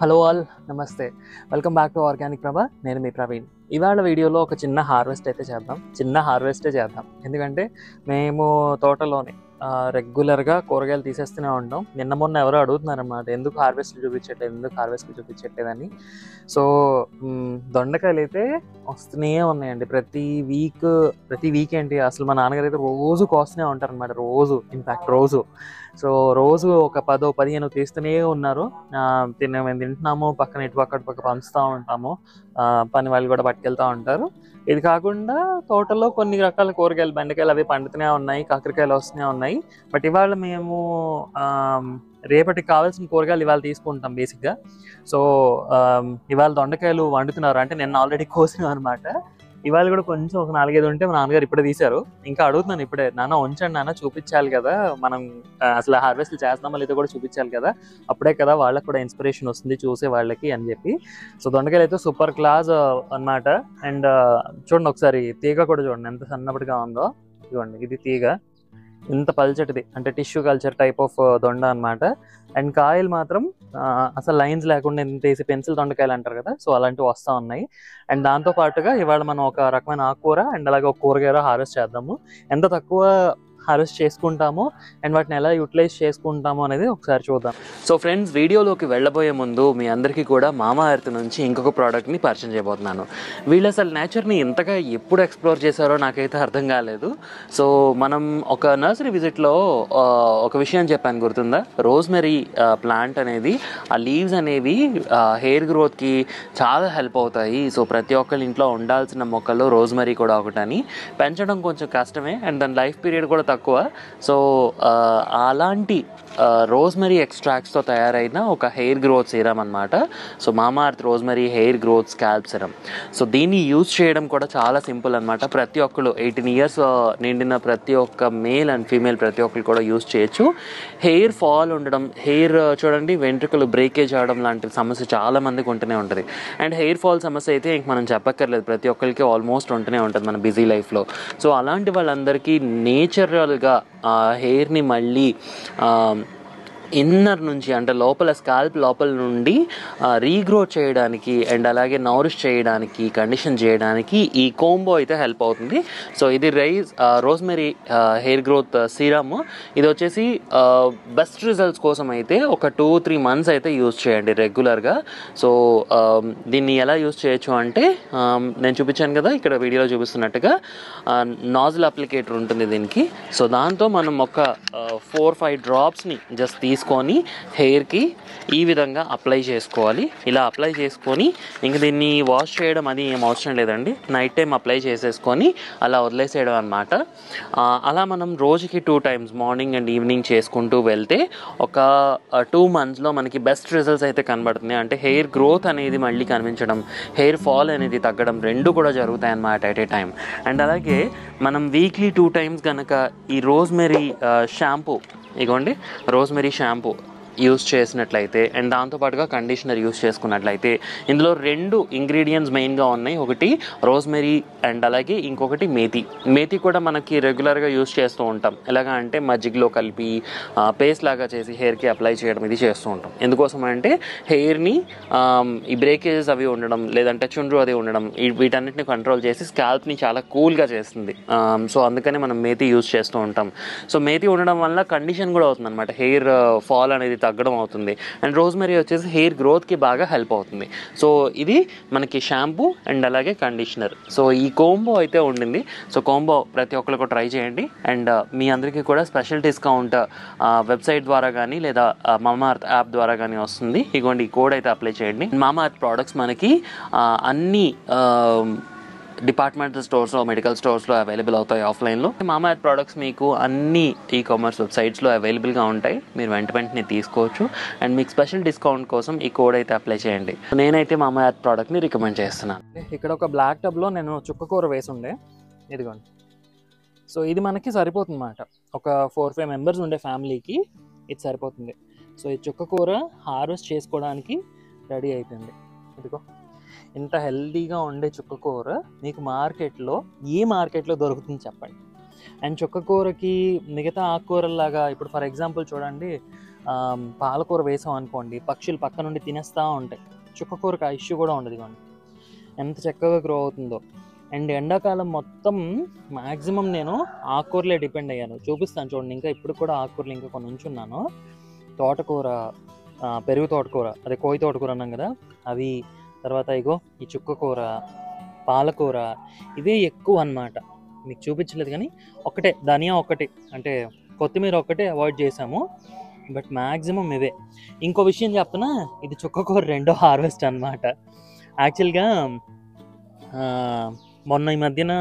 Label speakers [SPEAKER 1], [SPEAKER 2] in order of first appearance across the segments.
[SPEAKER 1] Hello all, నమస్తే. Welcome back to organic ప్రభా. నేను మీ ప్రవీణ్. ఇవాళ వీడియోలో ఒక చిన్న హార్వెస్టే చేద్దాం. ఎందుకంటే మేము తోటలోనే రెగ్యులర్గా కూరగాయలు తీసేస్తూనే ఉంటాం. నిన్న మొన్న ఎవరో అడుగుతున్నారన్నమాట, ఎందుకు హార్వెస్ట్లు చూపించట్లేదని. సో దొండకాయలు అయితే వస్తూనే ఉన్నాయండి. ప్రతి వీక్ ఏంటి అసలు మా నాన్నగారు అయితే రోజు కోస్తూనే ఉంటారనమాట. రోజు సో రోజు ఒక 10-15 తీస్తూనే ఉన్నారు. మేము తింటున్నాము, పక్కన ఇటు పక్క పంచుతూ ఉంటాము. పని వాళ్ళు కూడా పట్టుకెళ్తూ ఉంటారు. ఇది కాకుండా తోటలో కొన్ని రకాల కూరగాయలు, బెండకాయలు అవి పండుతూనే ఉన్నాయి, కాకరకాయలు వస్తూనే ఉన్నాయి. బట్ ఇవాళ మేము రేపటికి కావాల్సిన కూరగాయలు ఇవాళ తీసుకుంటాం బేసిక్గా. సో ఇవాళ దొండకాయలు వండుతున్నారు, అంటే నిన్న ఆల్రెడీ కోసినాం అనమాట. ఇవాళ కూడా కొంచెం ఒక 4-5 ఉంటే మా నాన్నగారు ఇప్పుడే తీశారు. ఇంకా అడుగుతున్నాను ఇప్పుడే, నాన్న ఉంచండి నాన్న, చూపించాలి కదా మనం అసలు హార్వెస్ట్ చేస్తున్నామో లేదో కూడా చూపించాలి కదా, అప్పుడే కదా వాళ్ళకి కూడా ఇన్స్పిరేషన్ వస్తుంది చూసే వాళ్ళకి అని చెప్పి. సో దొండకాయలు అయితే సూపర్ క్లాస్ అన్నమాట. అండ్ చూడండి ఒకసారి, తీగ కూడా చూడండి ఎంత సన్నపటిగా ఉందో. ఇదిగోండి, ఇది తీగ ఇంత పల్చటిది, అంటే టిష్యూ కల్చర్ టైప్ ఆఫ్ దొండ అనమాట. అండ్ కాయలు మాత్రం అసలు లైన్స్ లేకుండా ఎంత వేసి పెన్సిల్ దొండకాయలు అంటారు కదా, సో అలాంటివి వస్తూ ఉన్నాయి. అండ్ దాంతో పాటుగా ఇవాళ మనం ఒక రకమైన ఆకుకూర అండ్ అలాగే ఒక కూరగాయ హార్వెస్ట్ చేద్దాము. ఎంత తక్కువ హార్వెస్ట్ చేసుకుంటామో అండ్ వాటిని ఎలా యూటిలైజ్ చేసుకుంటామో అనేది ఒకసారి చూద్దాం. సో ఫ్రెండ్స్, వీడియోలోకి వెళ్ళబోయే ముందు మీ అందరికీ కూడా మామా ఎర్త్ నుంచి ఇంకొక ప్రోడక్ట్ని పరిచయం చేయబోతున్నాను. వీళ్ళు అసలు నేచర్ని ఎంతగా ఎప్పుడు ఎక్స్ప్లోర్ చేశారో నాకైతే అర్థం కాలేదు. సో మనం ఒక నర్సరీ విజిట్లో ఒక విషయం చెప్పాను, గుర్తుందా? రోజ్మెరీ ప్లాంట్ అనేది, ఆ లీవ్స్ అనేవి హెయిర్ గ్రోత్కి చాలా హెల్ప్ అవుతాయి. సో ప్రతి ఒక్కరి ఇంట్లో ఉండాల్సిన మొక్కల్లో రోజ్మెరీ కూడా ఒకటని. పెంచడం కొంచెం కష్టమే అండ్ దాని లైఫ్ పీరియడ్ కూడా తక్కువ. సో అలాంటి రోజ్మెరీ ఎక్స్ట్రాక్ట్స్తో తయారైన ఒక హెయిర్ గ్రోత్ సీరం అనమాట. సో మామా earth rosemary hair growth scalp serum. So దీన్ని యూజ్ చేయడం కూడా చాలా సింపుల్ అనమాట. ప్రతి ఒక్కరు 18 ఇయర్స్ నిండిన ప్రతి ఒక్క మేల్ అండ్ ఫీమేల్ ప్రతి ఒక్కరు కూడా యూజ్ చేయొచ్చు. హెయిర్ ఫాల్ ఉండడం, హెయిర్ చూడండి వెంట్రుకలు బ్రేకేజ్ అవడం లాంటి సమస్య చాలా మందికి ఉంటూనే ఉంటుంది. అండ్ హెయిర్ ఫాల్ సమస్య అయితే ఇంక మనం చెప్పక్కర్లేదు, ప్రతి ఒక్కరికి ఆల్మోస్ట్ ఉంటూనే ఉంటుంది మన బిజీ లైఫ్లో. సో అలాంటి వాళ్ళందరికీ నేచురల్గా హెయిర్ని మళ్ళీ ఇన్నర్ నుంచి, అంటే లోపల స్కాల్ప్ లోపల నుండి రీగ్రోత్ చేయడానికి అండ్ అలాగే నౌరిష్ చేయడానికి, కండిషన్ చేయడానికి ఈ కోంబో అయితే హెల్ప్ అవుతుంది. సో ఇది రోజ్మెరీ హెయిర్ గ్రోత్ సీరమ్. ఇది వచ్చేసి బెస్ట్ రిజల్ట్స్ కోసం అయితే ఒక 2-3 months అయితే యూజ్ చేయండి రెగ్యులర్గా. సో దీన్ని ఎలా యూజ్ చేయొచ్చు అంటే, నేను చూపించాను కదా ఇక్కడ వీడియోలో చూపిస్తున్నట్టుగా నాజిల్ అప్లికేటర్ ఉంటుంది దీనికి. సో దాంతో మనం ఒక 4-5 డ్రాప్స్ని జస్ట్ తీసుకొని హెయిర్కి ఈ విధంగా అప్లై చేసుకోవాలి. ఇలా అప్లై చేసుకొని ఇంక దీన్ని వాష్ చేయడం అది ఏం అవసరం లేదండి. నైట్ టైం అప్లై చేసేసుకొని అలా వదిలేసేయడం అనమాట. అలా మనం రోజుకి 2 times మార్నింగ్ అండ్ ఈవినింగ్ చేసుకుంటూ వెళ్తే ఒక 2 monthsలో మనకి బెస్ట్ రిజల్ట్స్ అయితే కనబడుతుంది. అంటే హెయిర్ గ్రోత్ అనేది మళ్ళీ కనిపించడం, హెయిర్ ఫాల్ అనేది తగ్గడం, రెండు కూడా జరుగుతాయి అన్నమాట ఎట్ ఏ టైం. అండ్ అలాగే మనం వీక్లీ 2 times కనుక ఈ రోజ్మెరీ షాంపూ, ఇగోండి రోజ్మెరీ షాంపూ యూస్ చేసినట్లయితే అండ్ దాంతోపాటుగా కండిషనర్ యూస్ చేసుకున్నట్లయితే, ఇందులో 2 ఇంగ్రీడియంట్స్ మెయిన్గా ఉన్నాయి. ఒకటి రోజ్మెరీ అండ్ అలాగే ఇంకొకటి మేతి కూడా మనకి రెగ్యులర్గా యూస్ చేస్తూ ఉంటాం. ఎలాగా అంటే మజ్జిగలో కలిపి పేస్ట్ లాగా చేసి హెయిర్కి అప్లై చేయడం ఇది చేస్తూ ఉంటాం. ఎందుకోసం అంటే హెయిర్ని ఈ బ్రేకేజెస్ అవి ఉండడం, లేదంటే చుండ్రు అది ఉండడం, వీటన్నిటిని కంట్రోల్ చేసి స్కాల్ప్ని చాలా కూల్గా చేస్తుంది. సో అందుకని మనం మేతి యూస్ చేస్తూ ఉంటాం. సో మేతి ఉండడం వల్ల కండిషన్ కూడా అవుతుంది అనమాట, హెయిర్ ఫాల్ అనేది తగ్గడం అవుతుంది. అండ్ రోజ్మెరీ వచ్చేసి హెయిర్ గ్రోత్కి బాగా హెల్ప్ అవుతుంది. సో ఇది మనకి షాంపూ అండ్ అలాగే కండిషనర్. సో ఈ కోంబో అయితే ఉండింది. సో కోంబో ప్రతి ఒక్కరికి ట్రై చేయండి. అండ్ మీ అందరికీ కూడా స్పెషల్ డిస్కౌంట్ వెబ్సైట్ ద్వారా కానీ లేదా మామా ఎర్త్ యాప్ ద్వారా కానీ వస్తుంది. ఇగోండి ఈ కోడ్ అయితే అప్లై చేయండి. మామా ఎర్త్ ప్రోడక్ట్స్ మనకి అన్ని డిపార్ట్మెంటల్ స్టోర్స్లో, మెడికల్ స్టోర్స్లో అవైలబుల్ అవుతాయి ఆఫ్లైన్లో. మామా ఎర్త్ ప్రోడక్ట్స్ మీకు అన్ని ఈ-కామర్స్ వెబ్సైట్స్లో అవైలబుల్గా ఉంటాయి. మీరు వెంటనే తీసుకోవచ్చు. అండ్ మీకు స్పెషల్ డిస్కౌంట్ కోసం ఈ కోడ్ అయితే అప్లై చేయండి. నేనైతే మామా ఎర్త్ ప్రోడక్ట్ని రికమెండ్ చేస్తున్నాను. ఇక్కడ ఒక బ్లాక్ టబ్లో నేను చుక్కకూర వేసి ఉండే, ఇదిగోండి. సో ఇది మనకి సరిపోతుంది అన్నమాట. ఒక 4-5 members ఉండే ఫ్యామిలీకి ఇది సరిపోతుంది. సో ఈ చుక్కకూర హార్వెస్ట్ చేసుకోవడానికి రెడీ అయిపోయింది. ఇదిగో ఇంత హెల్దీగా ఉండే చుక్కకూర మీకు మార్కెట్లో దొరుకుతుంది చెప్పండి. అండ్ చుక్కకూరకి మిగతా ఆకుకూరలాగా, ఇప్పుడు ఫర్ ఎగ్జాంపుల్ చూడండి, పాలకూర వేసాం అనుకోండి, పక్షులు పక్క నుండి తినేస్తూ ఉంటాయి. చుక్కకూరకు ఆ ఇష్యూ కూడా ఉండదు. ఇవ్వండి ఎంత చక్కగా గ్రో అవుతుందో. అండ్ ఎండాకాలం మొత్తం మ్యాక్సిమం నేను ఆకుకూరలే డిపెండ్ అయ్యాను. చూపిస్తాను చూడండి, ఇంకా ఇప్పుడు కూడా ఆకుకూరలు ఇంకా కొన్ని ఉంచున్నాను. తోటకూర, పెరుగు తోటకూర, అదే కోయి తోటకూర అన్నాం కదా, అవి. తర్వాత ఇగో ఈ చుక్కకూర, పాలకూర, ఇవే ఎక్కువ అన్నమాట. మీకు చూపించలేదు కానీ ఒకటే ధనియా ఒకటి, అంటే కొత్తిమీర ఒకటే అవాయిడ్ చేసాము. బట్ మ్యాక్సిమం ఇవే. ఇంకో విషయం చెప్తున్నా, ఇది చుక్కకూర రెండో హార్వెస్ట్ అనమాట. యాక్చువల్గా మొన్న ఈ మధ్యన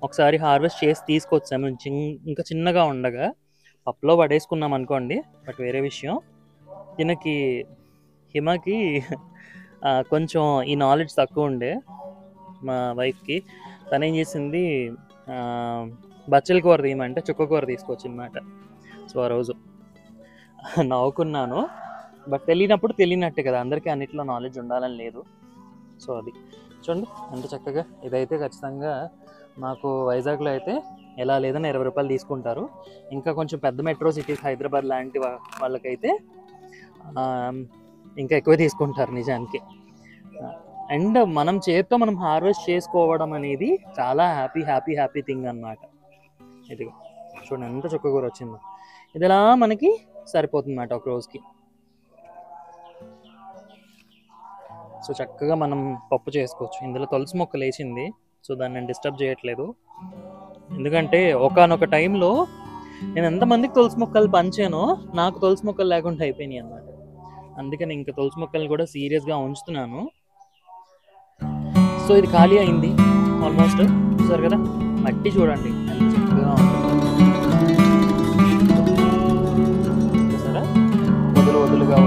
[SPEAKER 1] ఒకసారి హార్వెస్ట్ చేసి తీసుకొచ్చాము, ఇంకా చిన్నగా ఉండగా పప్పులో పడేసుకున్నాం అనుకోండి. బట్ వేరే విషయం, హిమకి కొంచెం ఈ నాలెడ్జ్ తక్కువ ఉండే, మా వైఫ్కి. తను ఏం చేసింది, బచ్చల కూర తీయమంటే చుక్కకూర తీసుకొచ్చిందన్నమాట. సో ఆ రోజు నవ్వుకున్నాను. బట్ తెలియనప్పుడు తెలియనట్టే కదా, అందరికీ అన్నిట్లో నాలెడ్జ్ ఉండాలని లేదు. సో అది చూడండి ఎంత చక్కగా. ఇదైతే ఖచ్చితంగా మాకు వైజాగ్లో అయితే ఎలా లేదని 20 రూపాయలు తీసుకుంటారు. ఇంకా కొంచెం పెద్ద మెట్రో సిటీస్, హైదరాబాద్ లాంటి వాళ్ళకైతే ఇంకా ఎక్కువ తీసుకుంటారు నిజానికి. అండ్ మనం చేతితో మనం హార్వెస్ట్ చేసుకోవడం అనేది చాలా హ్యాపీ థింగ్ అన్నమాట. ఇదిగో చూడండి ఎంత చుక్కకూర వచ్చిందో. ఇది ఇలా మనకి సరిపోతుంది అన్నమాట ఒక రోజుకి. సో చక్కగా మనం పప్పు చేసుకోవచ్చు. ఇందులో తులసి మొక్క లేచింది, సో దాన్ని నేను డిస్టర్బ్ చేయట్లేదు. ఎందుకంటే ఒకానొక టైంలో నేను ఎంతమందికి తులసి మొక్కలు పంచానో నాకు తులసి మొక్కలు లేకుండా అయిపోయినాయి అన్నమాట. అందుకని ఇంకా తులసి మొక్కలు కూడా సీరియస్గా ఉంచుతున్నాను. సో ఇది ఖాళీ అయింది ఆల్మోస్ట్. చూసారు కదా, మట్టి చూడండి ఎంత చక్కగా ఉంటుంది. చూసారా, వదులుగా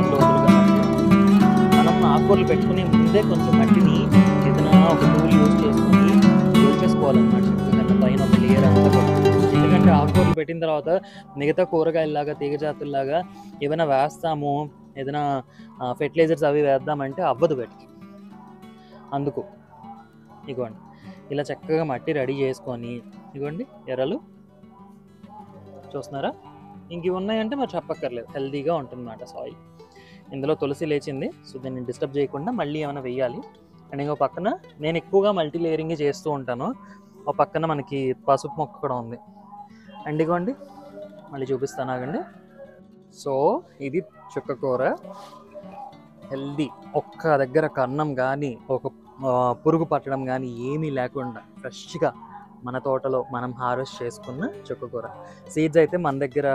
[SPEAKER 1] మనం ఆకుకూరలు పెట్టుకునే ముందే కొంచెం మట్టిని ఏదైనా ఒక టూల్ యూజ్ చేసుకోవాలన్నమాట. ఎందుకంటే పైన ఒక లేయర్ అంతా కూడా. ఎందుకంటే ఆకుకూరలు పెట్టిన తర్వాత మిగతా కూరగాయలలాగా, తీగజాతుల్లాగా ఏమైనా వేస్తాము, ఏదైనా ఫెర్టిలైజర్స్ అవి వేద్దామంటే అవ్వదు బయటికి. అందుకు ఇగోండి ఇలా చక్కగా మట్టి రెడీ చేసుకొని, ఇగోండి ఎర్రలు చూస్తున్నారా, ఇంక ఇవి ఉన్నాయంటే మరి చెప్పక్కర్లేదు, హెల్తీగా ఉంటుందన్నమాట సాయిల్. ఇందులో తులసి లేచింది, సో దీన్ని డిస్టర్బ్ చేయకుండా మళ్ళీ ఏమైనా వెయ్యాలి. అండ్ ఇంకో పక్కన నేను ఎక్కువగా మల్టీ లేయరింగ్ చేస్తూ ఉంటాను. ఒక పక్కన మనకి పసుపు మొక్క కూడా ఉంది. అండ్ ఇగోండి మళ్ళీ చూపిస్తాను ఆగండి. సో ఇది చుక్కకూర, హెల్దీ. ఒక్క దగ్గర కన్నం కానీ ఒక పురుగు పట్టడం కానీ ఏమీ లేకుండా ఫ్రెష్గా మన తోటలో మనం హార్వెస్ట్ చేసుకున్న చుక్కకూర. సీడ్స్ అయితే మన దగ్గర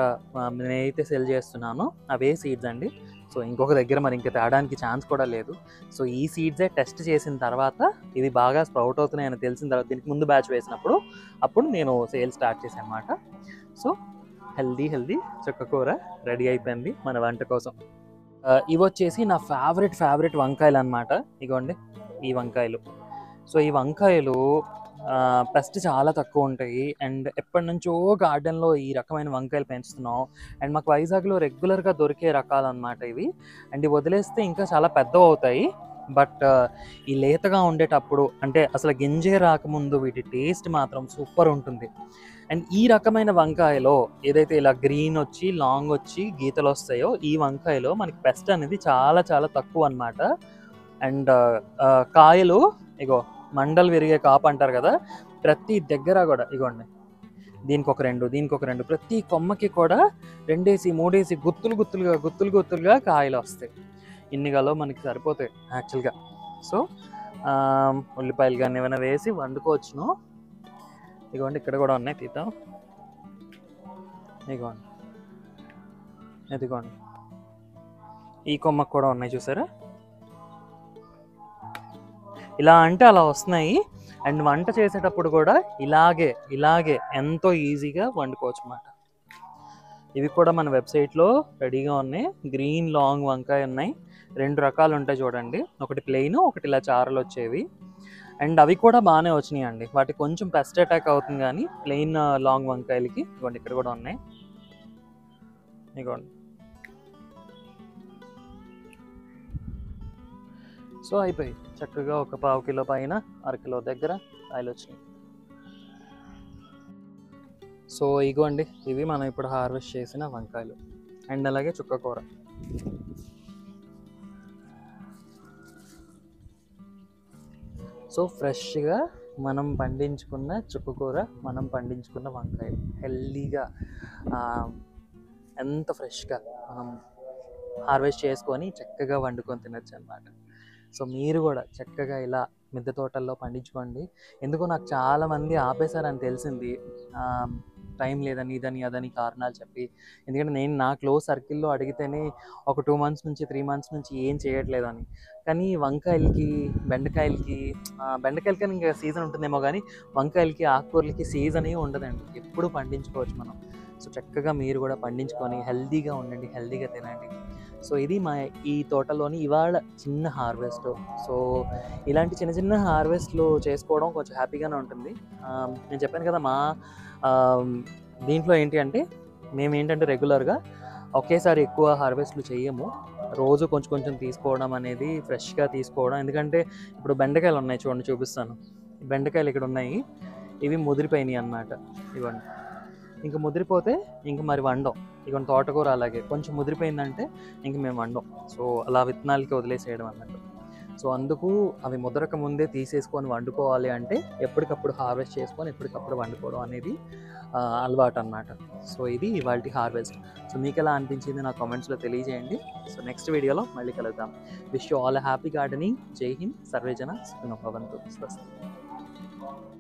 [SPEAKER 1] నేనైతే సెల్ చేస్తున్నానో అవే సీడ్స్ అండి. సో ఇంకొక దగ్గర మరి ఇంకా తేడానికి ఛాన్స్ కూడా లేదు. సో ఈ సీడ్సే టెస్ట్ చేసిన తర్వాత ఇది బాగా స్ప్రౌట్ అవుతున్నాయని తెలిసిన తర్వాత, దీనికి ముందు బ్యాచ్ వేసినప్పుడు అప్పుడు నేను సేల్ స్టార్ట్ చేశాను అన్నమాట. సో హెల్దీ చుక్కకూర రెడీ అయిపోయింది మన వంట కోసం. ఇవి వచ్చేసి నా ఫేవరెట్ వంకాయలు అన్నమాట. ఇగోండి ఈ వంకాయలు. సో ఈ వంకాయలు పెస్ట్ చాలా తక్కువ ఉంటాయి. అండ్ ఎప్పటి నుంచో గార్డెన్లో ఈ రకమైన వంకాయలు పెంచుతున్నాం. అండ్ మాకు వైజాగ్లో రెగ్యులర్గా దొరికే రకాలు అన్నమాట ఇవి. అండ్ ఇవి వదిలేస్తే ఇంకా చాలా పెద్దవి అవుతాయి. బట్ ఈ లేతగా ఉండేటప్పుడు, అంటే అసలు గింజే రాకముందు వీటి టేస్ట్ మాత్రం సూపర్ ఉంటుంది. అండ్ ఈ రకమైన వంకాయలో ఏదైతే ఇలా గ్రీన్ వచ్చి లాంగ్ వచ్చి గీతలు వస్తాయో, ఈ వంకాయలో మనకి పెస్ట్ అనేది చాలా తక్కువ అన్నమాట. అండ్ కాయలు ఇగో మండలు విరిగే కాపు అంటారు కదా, ప్రతి దగ్గర కూడా ఇగోండి దీనికి ఒక రెండు ప్రతి కొమ్మకి కూడా 2-3 గుత్తులుగా కాయలు వస్తాయి. ఇన్ని గలో మనకి సరిపోతాయి యాక్చువల్గా. సో ఉల్లిపాయలు కానీ ఏమైనా వేసి వండుకోవచ్చును. ఇగోండి ఇక్కడ కూడా ఉన్నాయి, తీద్దాం. ఇదిగోండి ఈ కొమ్మకు కూడా ఉన్నాయి, చూసారా. ఇలా అంటే అలా వస్తున్నాయి. అండ్ వంట చేసేటప్పుడు కూడా ఇలాగే ఎంతో ఈజీగా వండుకోవచ్చు అన్నమాట. ఇవి కూడా మన వెబ్సైట్లో రెడీగా ఉన్నాయి. గ్రీన్ లాంగ్ వంకాయ ఉన్నాయి, 2 రకాలు ఉంటాయి చూడండి, ఒకటి ప్లెయిన్, ఒకటి ఇలా చారలు వచ్చేవి. అండ్ అవి కూడా బాగానే వచ్చినాయి అండి. వాటికి కొంచెం పెస్ట్ అటాక్ అవుతుంది, కానీ ప్లెయిన్ లాంగ్ వంకాయలకి ఇవ్వండి ఇక్కడ కూడా ఉన్నాయి. ఇవ్వండి. సో అయిపోయి చక్కగా ఒక 1/2 కిలో పైన 1/2 కిలో దగ్గర కాయలు వచ్చినాయి. సో ఇగోండి ఇవి మనం ఇప్పుడు హార్వెస్ట్ చేసిన వంకాయలు. అండ్ అలాగే చుక్కకూర. సో ఫ్రెష్గా మనం పండించుకున్న చుక్కకూర, మనం పండించుకున్న వంకాయలు హెల్దీగా ఎంత ఫ్రెష్గా మనం హార్వెస్ట్ చేసుకొని చక్కగా వండుకొని తినచ్చు అనమాట. సో మీరు కూడా చక్కగా ఇలా మిద్దె తోటల్లో పండించుకోండి. ఎందుకో నాకు చాలామంది ఆపేశారని తెలిసింది, టైం లేదని ఇదని అదని కారణాలు చెప్పి. ఎందుకంటే నేను నా క్లోజ్ సర్కిల్లో అడిగితేనే ఒక 2 మంత్స్ నుంచి 3 మంత్స్ నుంచి ఏం చేయట్లేదని. కానీ వంకాయలకి, బెండకాయలకి ఇంకా సీజన్ ఉంటుందేమో, కానీ వంకాయలకి, ఆకుకూరలకి సీజన్ ఉండదండి, ఎప్పుడు పండించుకోవచ్చు మనం. సో చక్కగా మీరు కూడా పండించుకొని హెల్దీగా ఉండండి, హెల్దీగా తినండి. సో ఇది మా ఈ తోటలోని ఇవాళ చిన్న హార్వెస్ట్. సో ఇలాంటి చిన్న చిన్న హార్వెస్ట్లు చేసుకోవడం కొంచెం హ్యాపీగానే ఉంటుంది. నేను చెప్పాను కదా, మా దీంట్లో ఏంటి అంటే మేమేంటంటే రెగ్యులర్గా ఒకేసారి ఎక్కువ హార్వెస్ట్లు చేయము. రోజు కొంచెం కొంచెం తీసుకోవడం అనేది, ఫ్రెష్గా తీసుకోవడం. ఎందుకంటే ఇప్పుడు బెండకాయలు ఉన్నాయి చూడండి, చూపిస్తాను. బెండకాయలు ఇక్కడ ఉన్నాయి, ఇవి ముదిరిపోయినాయి అన్నమాట. ఇవ్వండి, ఇంకా ముదిరిపోతే ఇంక మరి వండం. ఇక తోటకూర అలాగే కొంచెం ముదిరిపోయిందంటే ఇంక మేము వండం. సో అలా విత్తనాలకి వదిలేసేయడం అన్నట్టు. సో అందుకు అవి ముదరక ముందే తీసేసుకొని వండుకోవాలి అంటే ఎప్పటికప్పుడు హార్వెస్ట్ చేసుకొని ఎప్పటికప్పుడు వండుకోవడం అనేది అలవాటు అన్నమాట. సో ఇది ఇవాల్టి హార్వెస్ట్. సో మీకు ఎలా అనిపించింది నా కామెంట్స్లో తెలియజేయండి. సో నెక్స్ట్ వీడియోలో మళ్ళీ కలుద్దాం. Wish you all happy gardening. జై హింద్. సర్వేజన సుఖినో భవంతు. స్వస్తి.